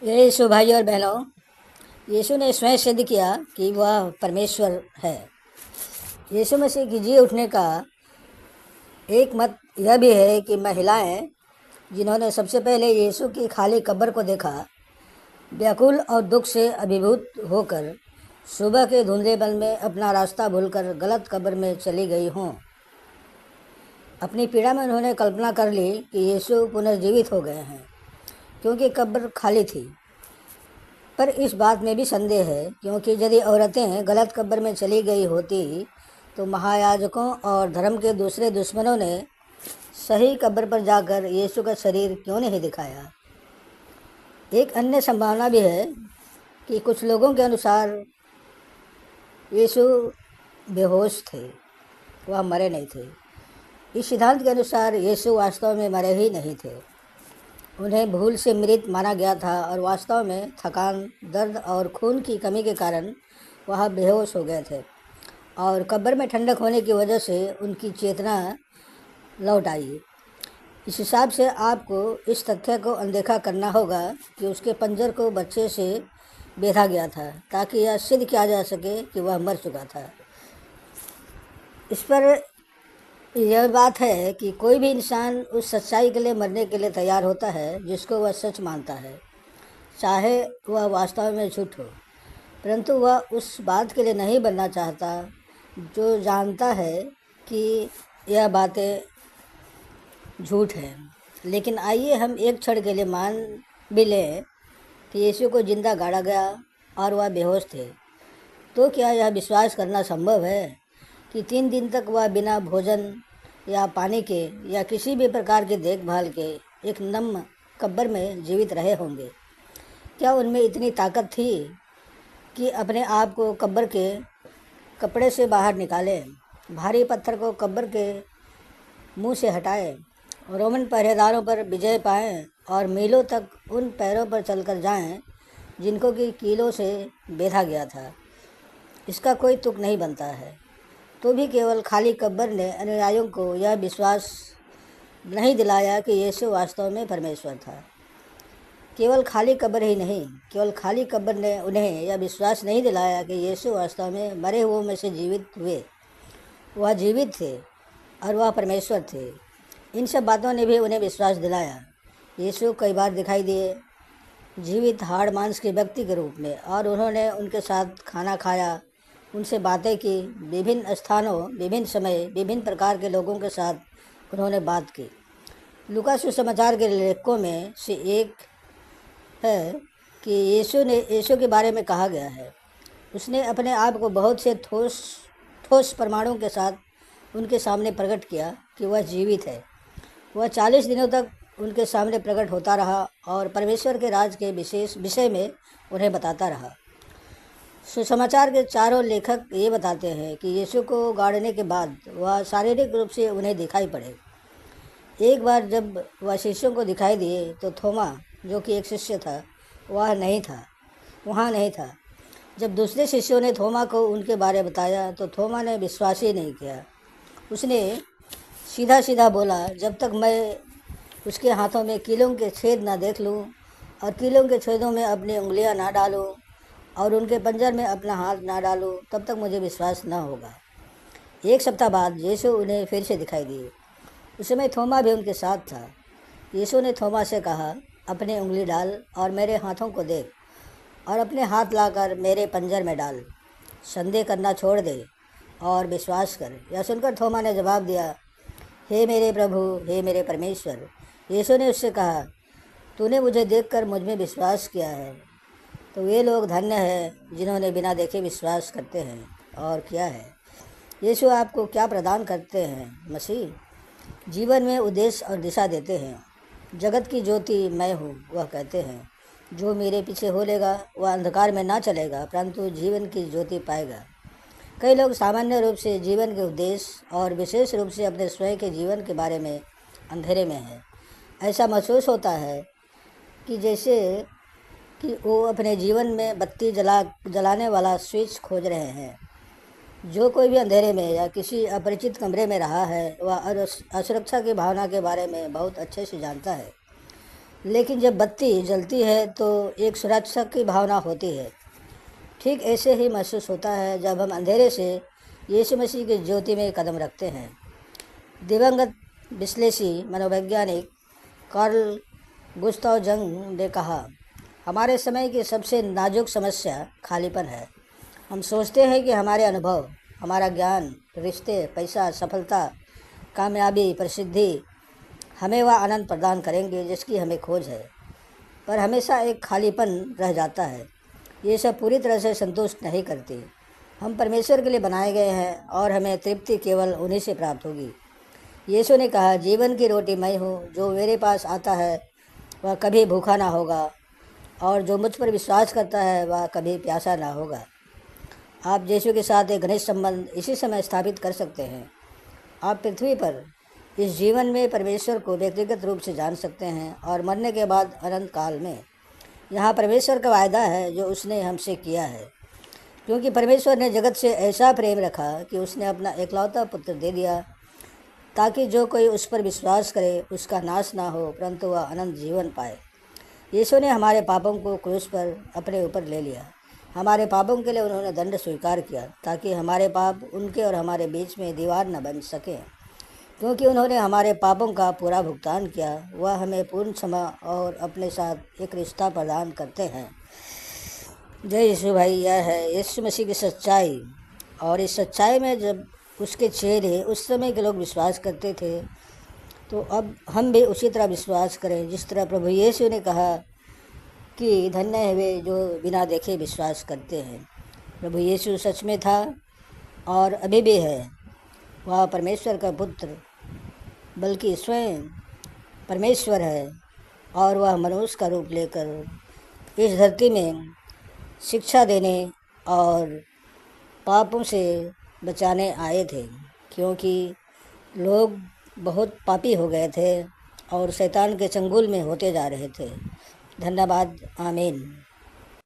ये यीशु भाई और बहनों, यीशु ने स्वयं सिद्ध किया कि वह परमेश्वर है। यीशु मसीह की जी उठने का एक मत यह भी है कि महिलाएं जिन्होंने सबसे पहले यीशु की खाली कब्र को देखा, व्याकुल और दुख से अभिभूत होकर सुबह के धुंधलेपन में अपना रास्ता भूलकर गलत कब्र में चली गई हों। अपनी पीड़ा में उन्होंने कल्पना कर ली कि यीशु पुनर्जीवित हो गए हैं, क्योंकि कब्र खाली थी। पर इस बात में भी संदेह है, क्योंकि यदि औरतें गलत कब्र में चली गई होती तो महायाजकों और धर्म के दूसरे दुश्मनों ने सही कब्र पर जाकर यीशु का शरीर क्यों नहीं दिखाया। एक अन्य संभावना भी है कि कुछ लोगों के अनुसार यीशु बेहोश थे, वह मरे नहीं थे। इस सिद्धांत के अनुसार यीशु वास्तव में मरे ही नहीं थे। उन्हें भूल से मृत माना गया था और वास्तव में थकान, दर्द और खून की कमी के कारण वह बेहोश हो गए थे और कब्र में ठंडक होने की वजह से उनकी चेतना लौट आई। इस हिसाब से आपको इस तथ्य को अनदेखा करना होगा कि उसके पंजर को बच्चे से बेधा गया था, ताकि यह सिद्ध किया जा सके कि वह मर चुका था। इस पर यह बात है कि कोई भी इंसान उस सच्चाई के लिए मरने के लिए तैयार होता है जिसको वह सच मानता है, चाहे वह वास्तव में झूठ हो। परंतु वह उस बात के लिए नहीं बनना चाहता जो जानता है कि यह बातें झूठ हैं। लेकिन आइए हम एक क्षण के लिए मान भी लें कि यीशु को जिंदा गाड़ा गया और वह बेहोश थे। तो क्या यह विश्वास करना संभव है कि 3 दिन तक वह बिना भोजन या पानी के या किसी भी प्रकार की देखभाल के एक नम कब्र में जीवित रहे होंगे? क्या उनमें इतनी ताकत थी कि अपने आप को कब्र के कपड़े से बाहर निकालें, भारी पत्थर को कब्र के मुंह से हटाएं, रोमन पहरेदारों पर विजय पाएं और मीलों तक उन पैरों पर चलकर जाएं जिनको कि कीलों से बेधा गया था? इसका कोई तुक नहीं बनता है। तो भी केवल खाली कब्र ने अनुयायियों को यह विश्वास नहीं दिलाया कि यीशु वास्तव में परमेश्वर था। केवल खाली कब्र ही नहीं, केवल खाली कब्र ने उन्हें यह विश्वास नहीं दिलाया कि यीशु वास्तव में मरे हुओं में से जीवित हुए। वह जीवित थे और वह परमेश्वर थे। इन सब बातों ने भी उन्हें विश्वास दिलाया। यीशु कई बार दिखाई दिए जीवित हाड़ मांस के व्यक्ति के रूप में, और उन्होंने उनके साथ खाना खाया, उनसे बातें की। विभिन्न स्थानों, विभिन्न समय, विभिन्न प्रकार के लोगों के साथ उन्होंने बात की। लूका सुसमाचार के लेखकों में से एक है कि यीशु के बारे में कहा गया है, उसने अपने आप को बहुत से ठोस प्रमाणों के साथ उनके सामने प्रकट किया कि वह जीवित है। वह 40 दिनों तक उनके सामने प्रकट होता रहा और परमेश्वर के राज के विशेष विषय में उन्हें बताता रहा। सुसमाचार के चारों लेखक ये बताते हैं कि यीशु को गाड़ने के बाद वह शारीरिक रूप से उन्हें दिखाई पड़े। एक बार जब वह शिष्यों को दिखाई दिए तो थोमा, जो कि एक शिष्य था, वहाँ नहीं था। जब दूसरे शिष्यों ने थोमा को उनके बारे बताया तो थोमा ने विश्वास ही नहीं किया। उसने सीधा सीधा बोला, जब तक मैं उसके हाथों में कीलों के छेद ना देख लूं और कीलों के छेदों में अपनी उंगलियां ना डालूं और उनके पंजर में अपना हाथ ना डालूं, तब तक मुझे विश्वास न होगा। 1 सप्ताह बाद यीशु उन्हें फिर से दिखाई दिए। उस समय थोमा भी उनके साथ था। यीशु ने थोमा से कहा, अपनी उंगली डाल और मेरे हाथों को देख, और अपने हाथ लाकर मेरे पंजर में डाल। संदेह करना छोड़ दे और विश्वास कर। यह सुनकर थोमा ने जवाब दिया, हे मेरे प्रभु, हे मेरे परमेश्वर। यीशु ने उससे कहा, तूने मुझे देखकर मुझ में विश्वास किया है। तो वे लोग धन्य हैं जिन्होंने बिना देखे विश्वास करते हैं और किया है। यीशु आपको क्या प्रदान करते हैं? मसीह जीवन में उद्देश्य और दिशा देते हैं। जगत की ज्योति मैं हूँ, वह कहते हैं। जो मेरे पीछे हो लेगा वह अंधकार में ना चलेगा, परंतु जीवन की ज्योति पाएगा। कई लोग सामान्य रूप से जीवन के उद्देश्य और विशेष रूप से अपने स्वयं के जीवन के बारे में अंधेरे में हैं। ऐसा महसूस होता है कि जैसे कि वो अपने जीवन में बत्ती जलाने वाला स्विच खोज रहे हैं। जो कोई भी अंधेरे में या किसी अपरिचित कमरे में रहा है, वह असुरक्षा की भावना के बारे में बहुत अच्छे से जानता है। लेकिन जब बत्ती जलती है तो एक सुरक्षा की भावना होती है। ठीक ऐसे ही महसूस होता है जब हम अंधेरे से यीशु मसीह की ज्योति में कदम रखते हैं। दिवंगत विश्लेषी मनोवैज्ञानिक कार्ल गुस्ताव जंग ने कहा, हमारे समय की सबसे नाजुक समस्या खालीपन है। हम सोचते हैं कि हमारे अनुभव, हमारा ज्ञान, रिश्ते, पैसा, सफलता, कामयाबी, प्रसिद्धि हमें वह आनंद प्रदान करेंगे जिसकी हमें खोज है, पर हमेशा एक खालीपन रह जाता है। ये सब पूरी तरह से संतुष्ट नहीं करती। हम परमेश्वर के लिए बनाए गए हैं और हमें तृप्ति केवल उन्हीं से प्राप्त होगी। यीशु ने कहा, जीवन की रोटी मैं हूँ, जो मेरे पास आता है वह कभी भूखा ना होगा और जो मुझ पर विश्वास करता है वह कभी प्यासा ना होगा। आप यीशु के साथ एक घनिष्ठ संबंध इसी समय स्थापित कर सकते हैं। आप पृथ्वी पर इस जीवन में परमेश्वर को व्यक्तिगत रूप से जान सकते हैं और मरने के बाद अनंत काल में यहाँ परमेश्वर का वायदा है जो उसने हमसे किया है। क्योंकि परमेश्वर ने जगत से ऐसा प्रेम रखा कि उसने अपना एकलौता पुत्र दे दिया, ताकि जो कोई उस पर विश्वास करे उसका नाश ना हो परंतु वह अनंत जीवन पाए। यीशु ने हमारे पापों को क्रूस पर अपने ऊपर ले लिया। हमारे पापों के लिए उन्होंने दंड स्वीकार किया ताकि हमारे पाप उनके और हमारे बीच में दीवार न बन सके। क्योंकि उन्होंने हमारे पापों का पूरा भुगतान किया, वह हमें पूर्ण क्षमा और अपने साथ एक रिश्ता प्रदान करते हैं। जय यीशु भाई, यह है यीशु मसीह की सच्चाई। और इस सच्चाई में जब उसके चेहरे उस समय के लोग विश्वास करते थे, तो अब हम भी उसी तरह विश्वास करें जिस तरह प्रभु यीशु ने कहा कि धन्य है वे जो बिना देखे विश्वास करते हैं। प्रभु यीशु सच में था और अभी भी है। वह परमेश्वर का पुत्र बल्कि स्वयं परमेश्वर है और वह मनुष्य का रूप लेकर इस धरती में शिक्षा देने और पापों से बचाने आए थे। क्योंकि लोग बहुत पापी हो गए थे और शैतान के चंगुल में होते जा रहे थे। धन्यवाद। आमीन।